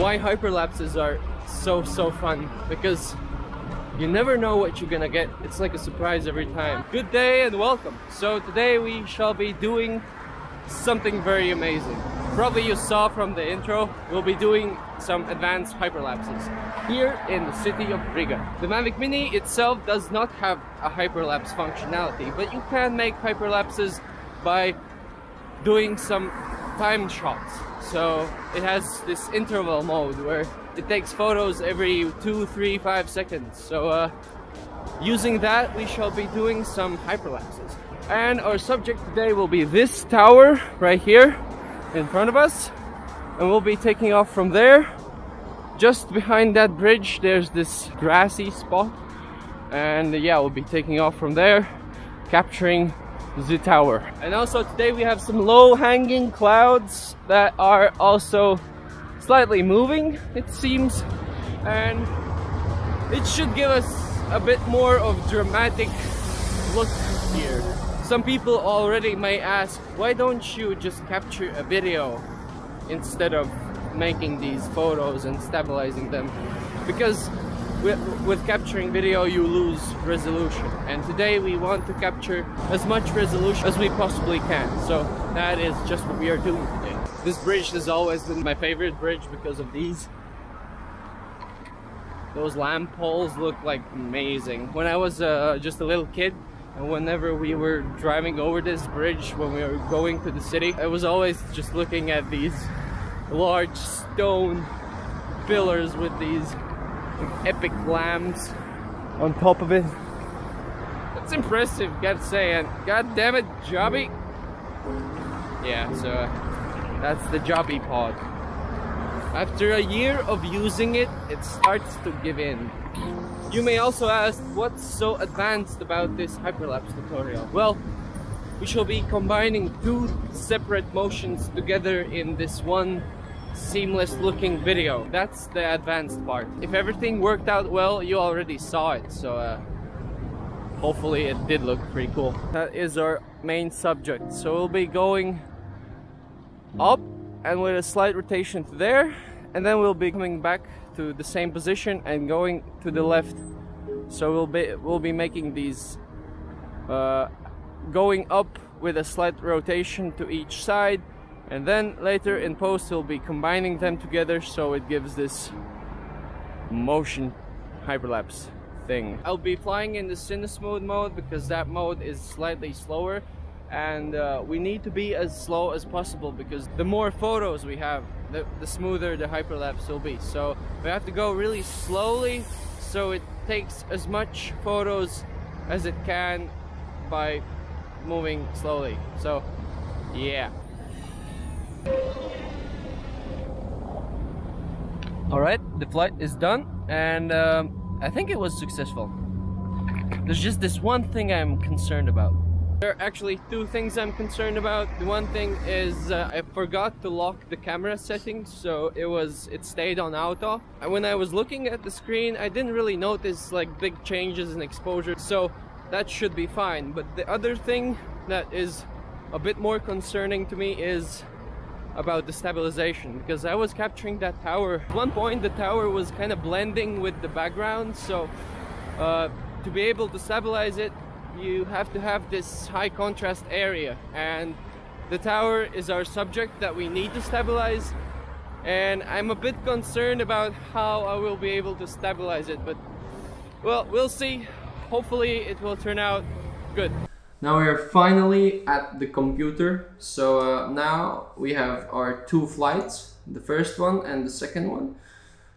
why hyperlapses are so fun, because you never know what you're gonna get. It's like a surprise every time. Good day and welcome. So today we shall be doing something very amazing. Probably you saw from the intro, we'll be doing some advanced hyperlapses here in the city of Riga. The Mavic Mini itself does not have a hyperlapse functionality, but you can make hyperlapses by doing some time shots. So it has this interval mode where it takes photos every 2, 3, 5 seconds. So using that, we shall be doing some hyperlapses. And our subject today will be this tower right here in front of us, and we'll be taking off from there. Just behind that bridge there's this grassy spot, and yeah, we'll be taking off from there, capturing the tower. And also today we have some low-hanging clouds that are also slightly moving, it seems, and it should give us a bit more of dramatic look here. Some people already may ask, why don't you just capture a video instead of making these photos and stabilizing them? Because with capturing video you lose resolution, and today we want to capture as much resolution as we possibly can. So that is just what we are doing today. This bridge has always been my favorite bridge because of these. Those lamp poles look like amazing. When I was just a little kid, and whenever we were driving over this bridge when we were going to the city, I was always just looking at these large stone pillars with these epic lamps on top of it. That's impressive, gotta say, and god damn it, Jobby. Yeah, so that's the Jobby pod. After a year of using it, it starts to give in. You may also ask, what's so advanced about this hyperlapse tutorial? Well, we shall be combining two separate motions together in this one seamless looking video. That's the advanced part. If everything worked out well, you already saw it, so hopefully it did look pretty cool. That is our main subject. So we'll be going up and with a slight rotation to there, and then we'll be coming back to the same position and going to the left. So we'll be making these going up with a slight rotation to each side, and then later in post we'll be combining them together so it gives this motion hyperlapse thing. I'll be flying in the Cinesmooth mode because that mode is slightly slower, and we need to be as slow as possible because the more photos we have, the smoother the hyperlapse will be. So we have to go really slowly so it takes as much photos as it can by moving slowly. So yeah. Alright, the flight is done, and I think it was successful. There's just this one thing I'm concerned about. There are actually two things I'm concerned about. The one thing is I forgot to lock the camera settings, so it stayed on auto. And when I was looking at the screen, I didn't really notice like big changes in exposure, so that should be fine. But the other thing that is a bit more concerning to me is about the stabilization, because I was capturing that tower. At one point the tower was kind of blending with the background, so to be able to stabilize it, you have to have this high contrast area, and the tower is our subject that we need to stabilize, and I'm a bit concerned about how I will be able to stabilize it, but well, we'll see. Hopefully it will turn out good. Now we are finally at the computer, so now we have our two flights, the first one and the second one.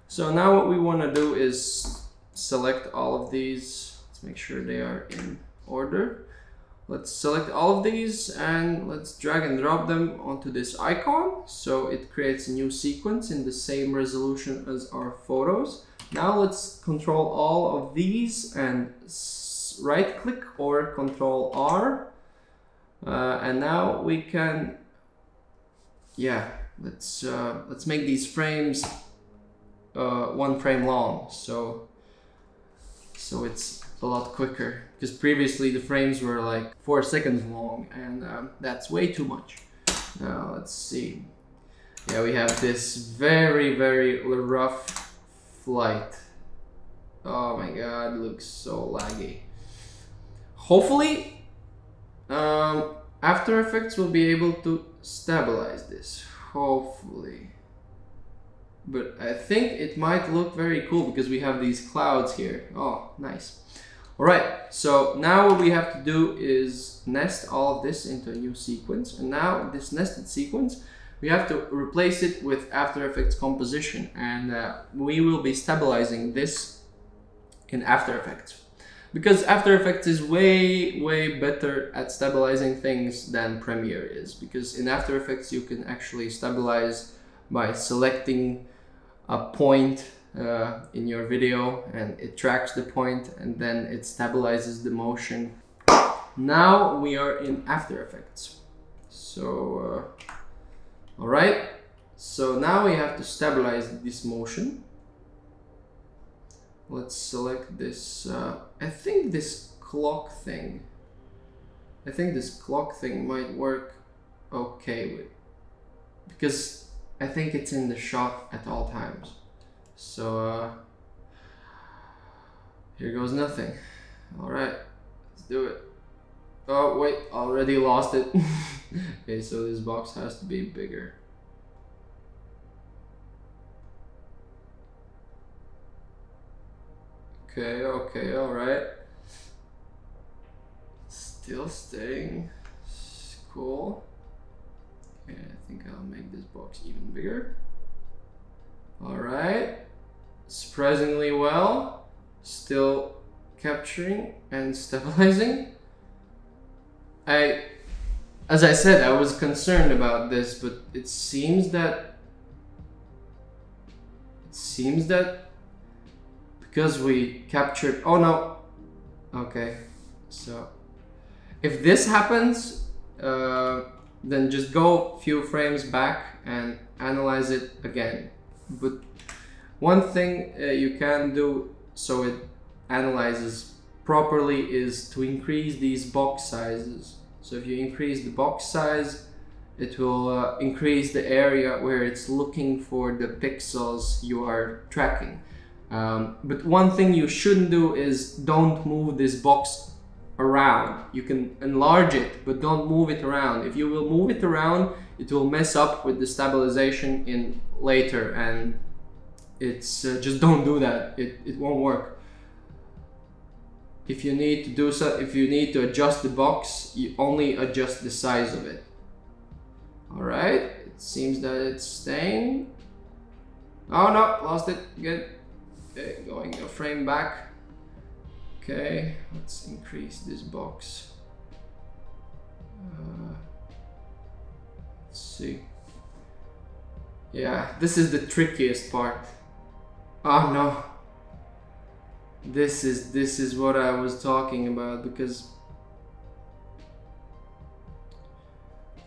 So now what we want to do is select all of these. Let's make sure they are in order. Let's select all of these and let's drag and drop them onto this icon, so it creates a new sequence in the same resolution as our photos. Now let's control all of these and right click or control R, and now we can, yeah, let's make these frames 1 frame long, so it's a lot quicker, because previously the frames were like 4 seconds long, and that's way too much. Now let's see. Yeah, we have this very, very rough flight. Oh my god, looks so laggy. Hopefully, After Effects will be able to stabilize this. Hopefully. But I think it might look very cool because we have these clouds here. Oh, nice. Alright, so now what we have to do is nest all of this into a new sequence. And now this nested sequence, we have to replace it with After Effects composition. And we will be stabilizing this in After Effects. Because After Effects is way, way better at stabilizing things than Premiere is. Because in After Effects you can actually stabilize by selecting a point in your video, and it tracks the point and then it stabilizes the motion. Now we are in After Effects. So, alright. So now we have to stabilize this motion. Let's select this, I think this clock thing might work okay with, because I think it's in the shot at all times. So here goes nothing. Alright, let's do it. Oh wait, already lost it. Okay, so this box has to be bigger. Okay, okay, alright. Still staying. Cool. Okay, I think I'll make this box even bigger. Alright. Surprisingly well. Still capturing and stabilizing. As I said, I was concerned about this, but it seems that because we captured, oh no, okay, so if this happens, then just go a few frames back and analyze it again. But one thing you can do so it analyzes properly is to increase these box sizes. So if you increase the box size, it will increase the area where it's looking for the pixels you are tracking. But one thing you shouldn't do is don't move this box around. You can enlarge it, but don't move it around. If you will move it around, it will mess up with the stabilization in later, and it's just don't do that. It won't work. If you need to do so, if you need to adjust the box, you only adjust the size of it. All right, it seems that it's staying. Oh no, lost it. Good. Okay, going a frame back. Okay, let's increase this box. Let's see. Yeah, this is the trickiest part. Oh no. This is what I was talking about, because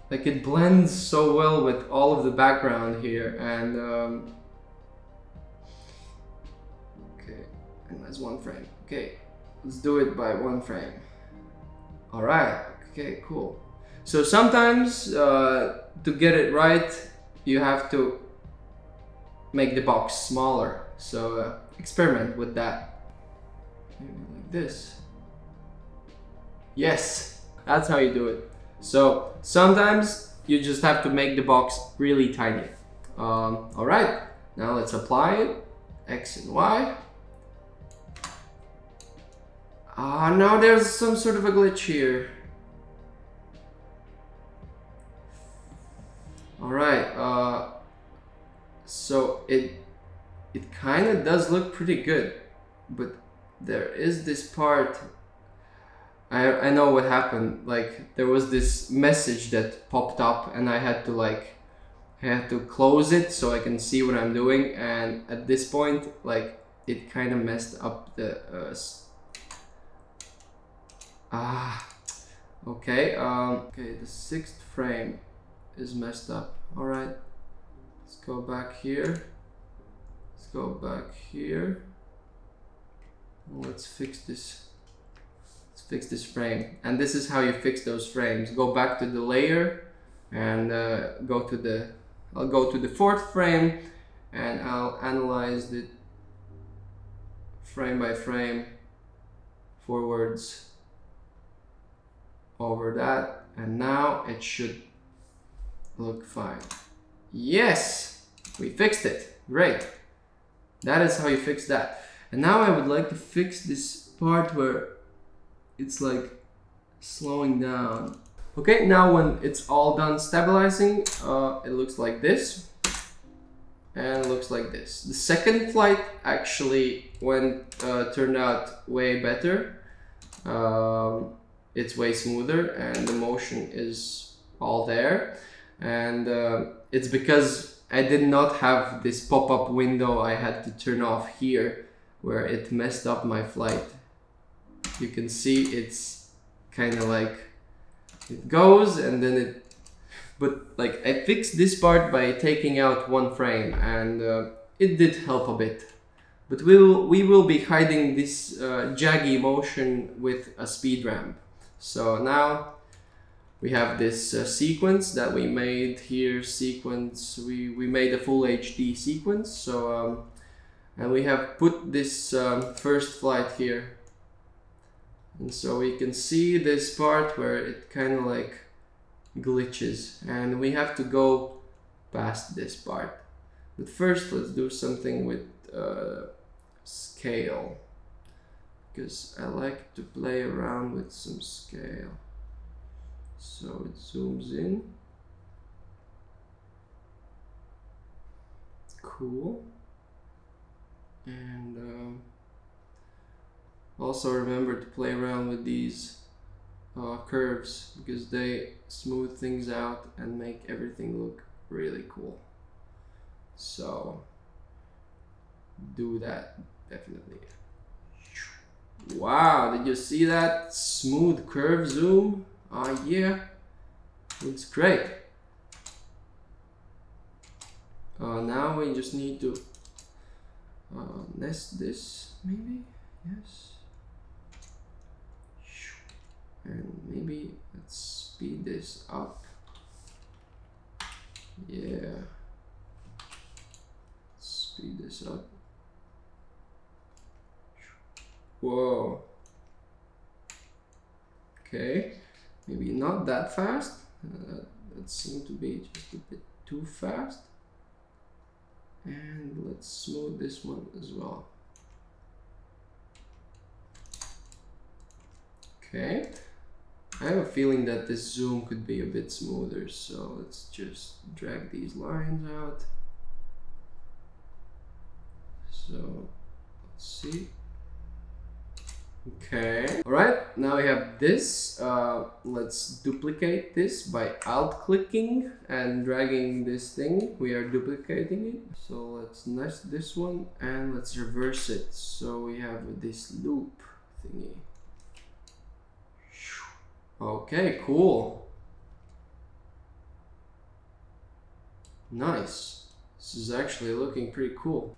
like it blends so well with all of the background here, and okay, and that's one frame. Okay, let's do it by one frame. All right, okay, cool. So sometimes to get it right, you have to make the box smaller. So experiment with that. Maybe like this. Yes, that's how you do it. So sometimes you just have to make the box really tiny. All right, now let's apply it. X and Y. Now there's some sort of a glitch here. All right, so it kind of does look pretty good, but there is this part. I know what happened. Like there was this message that popped up, and I had to close it so I can see what I'm doing. And at this point, like it kind of messed up the. Okay. Okay, the 6th frame is messed up. All right. Let's go back here. Let's go back here. Let's fix this. Let's fix this frame. And this is how you fix those frames. Go back to the layer and go to the I'll go to the 4th frame and I'll analyze it frame by frame, forwards over that, and now it should look fine. Yes, we fixed it. Great. That is how you fix that. And now I would like to fix this part where it's like slowing down. Okay, now when it's all done stabilizing, it looks like this and it looks like this. The second flight actually turned out way better. It's way smoother and the motion is all there, and it's because I did not have this pop-up window I had to turn off here where it messed up my flight. You can see it's kind of like it goes and then it, but like I fixed this part by taking out 1 frame, and it did help a bit. But we will be hiding this jaggy motion with a speed ramp. So now we have this sequence that we made here. We made a full HD sequence. So and we have put this first flight here. And so we can see this part where it kind of like glitches, and we have to go past this part. But first let's do something with scale, because I like to play around with some scale. So it zooms in. Cool. And also remember to play around with these curves, because they smooth things out and make everything look really cool. So do that, definitely. Wow, did you see that smooth curve zoom? Yeah, looks great. Now we just need to nest this, maybe. Yes. And maybe let's speed this up. Yeah. Speed this up. Whoa. Okay. Maybe not that fast. That seemed to be just a bit too fast. And let's smooth this one as well. Okay. I have a feeling that this zoom could be a bit smoother, so let's just drag these lines out. So let's see. Okay. Alright, now we have this. Let's duplicate this by alt-clicking and dragging this thing. We are duplicating it. So let's nest this one and let's reverse it. So we have this loop thingy. Okay, cool. Nice. This is actually looking pretty cool.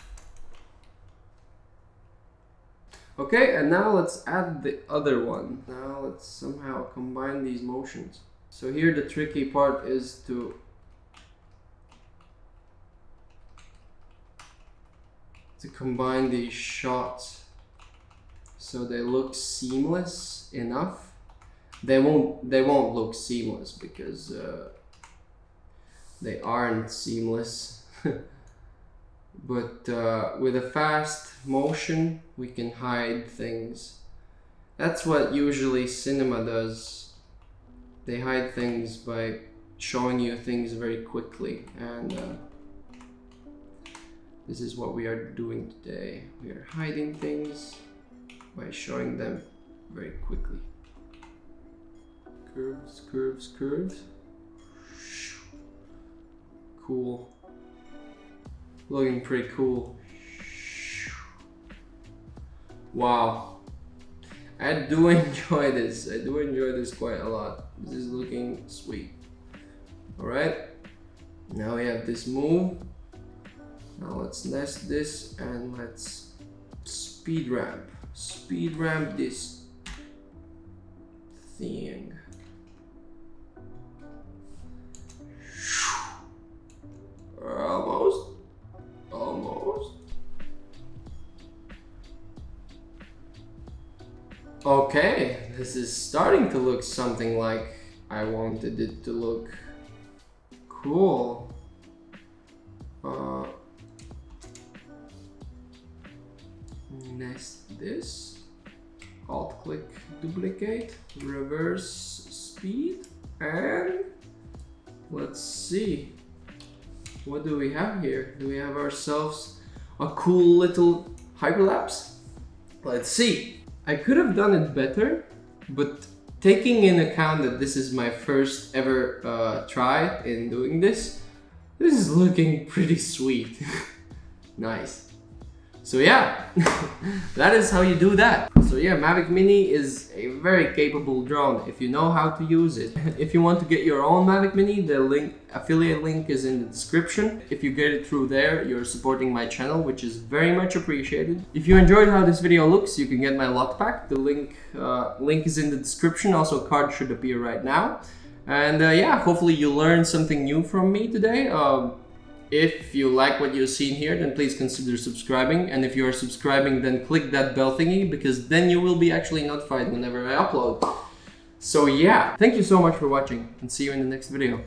Okay, and now let's add the other one. Now let's somehow combine these motions. So here the tricky part is to combine these shots so they look seamless enough. They won't look seamless because they aren't seamless. But with a fast motion we can hide things. That's what usually cinema does. They hide things by showing you things very quickly, and this is what we are doing today. We are hiding things by showing them very quickly. Curves, curves, curves. Cool. Looking pretty cool. Wow. I do enjoy this. I do enjoy this quite a lot. This is looking sweet. Alright. Now we have this move. Now let's nest this and let's speed ramp. Speed ramp this thing. Okay, this is starting to look something like I wanted it to look. Cool. Next this. Alt click duplicate, reverse speed, and let's see. What do we have here? Do we have ourselves a cool little hyperlapse? Let's see. I could have done it better, but taking in account that this is my first ever try in doing this, this is looking pretty sweet. Nice. So yeah, that is how you do that. So yeah, Mavic Mini is a very capable drone if you know how to use it. If you want to get your own Mavic Mini, the affiliate link is in the description. If you get it through there, you're supporting my channel, which is very much appreciated. If you enjoyed how this video looks, you can get my lock pack. The link is in the description. Also, a card should appear right now. And yeah, hopefully you learned something new from me today. If you like what you've seen here, then please consider subscribing. And if you are subscribing, then click that bell thingy, because then you will be actually notified whenever I upload. So yeah, thank you so much for watching, and see you in the next video.